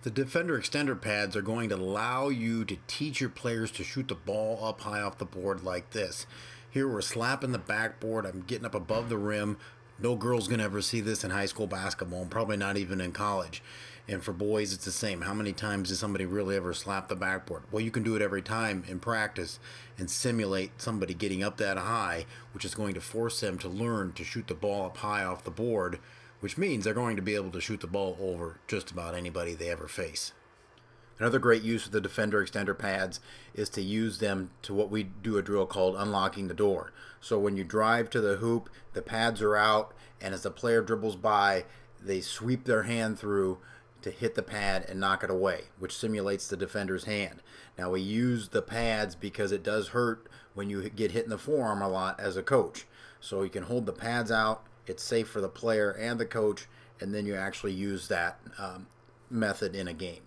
The defender extender pads are going to allow you to teach your players to shoot the ball up high off the board like this. Here we're slapping the backboard. I'm getting up above the rim. No girl's going to ever see this in high school basketball, and probably not even in college. And for boys, it's the same. How many times does somebody really ever slap the backboard? Well, you can do it every time in practice and simulate somebody getting up that high, which is going to force them to learn to shoot the ball up high off the board, which means they're going to be able to shoot the ball over just about anybody they ever face. Another great use of the defender extender pads is to use them to what we do a drill called unlocking the door. So when you drive to the hoop, the pads are out, and as the player dribbles by, they sweep their hand through to hit the pad and knock it away, which simulates the defender's hand. Now we use the pads because it does hurt when you get hit in the forearm a lot as a coach. So you can hold the pads out, it's safe for the player and the coach, and then you actually use that method in a game.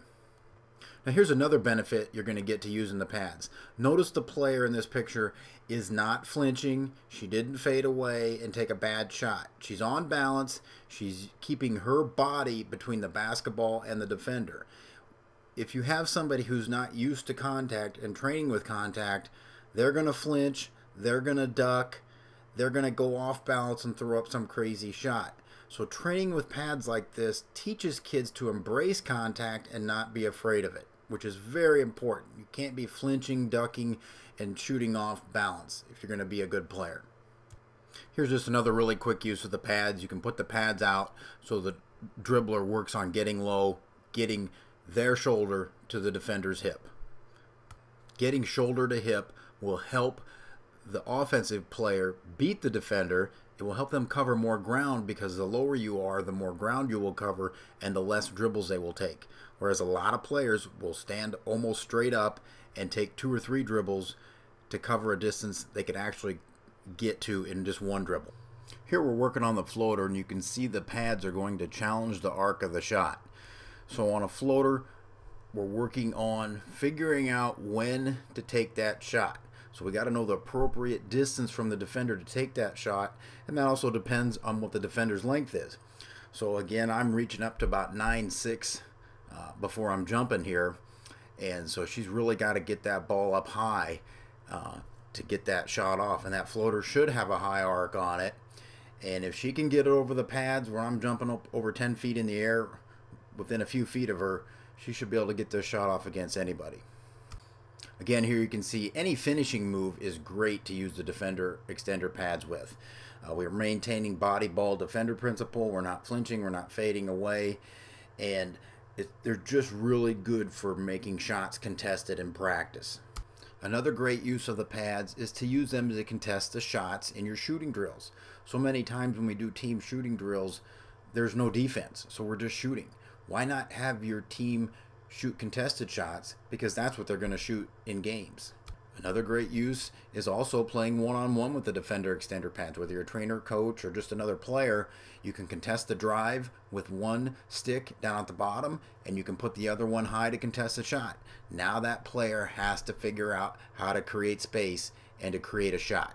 Now here's another benefit you're going to get to using the pads. Notice the player in this picture is not flinching. She didn't fade away and take a bad shot. She's on balance. She's keeping her body between the basketball and the defender. If you have somebody who's not used to contact and training with contact, they're going to flinch, they're going to duck, they're going to go off balance and throw up some crazy shot. So training with pads like this teaches kids to embrace contact and not be afraid of it, which is very important. You can't be flinching, ducking, and shooting off balance if you're going to be a good player. Here's just another really quick use of the pads. You can put the pads out so the dribbler works on getting low, getting their shoulder to the defender's hip. Getting shoulder to hip will help the offensive player beat the defender. It will help them cover more ground because the lower you are, the more ground you will cover and the less dribbles they will take. Whereas a lot of players will stand almost straight up and take 2 or 3 dribbles to cover a distance they could actually get to in just one dribble. Here we're working on the floater, and you can see the pads are going to challenge the arc of the shot. So on a floater, we're working on figuring out when to take that shot. So we got to know the appropriate distance from the defender to take that shot, and that also depends on what the defender's length is. So again, I'm reaching up to about 9'6" before I'm jumping here, and so she's really got to get that ball up high to get that shot off, and that floater should have a high arc on it. And if she can get it over the pads where I'm jumping up over 10 feet in the air within a few feet of her, she should be able to get this shot off against anybody. Again, here you can see any finishing move is great to use the defender extender pads with. We're maintaining body ball defender principle. We're not flinching, we're not fading away, and they're just really good for making shots contested in practice. Another great use of the pads is to use them to contest the shots in your shooting drills. So many times when we do team shooting drills, there's no defense, so we're just shooting. Why not have your team shoot contested shots, because that's what they're going to shoot in games. Another great use is also playing one-on-one with the defender extender pads. Whether you're a trainer, coach, or just another player, you can contest the drive with one stick down at the bottom, and you can put the other one high to contest the shot. Now that player has to figure out how to create space and to create a shot.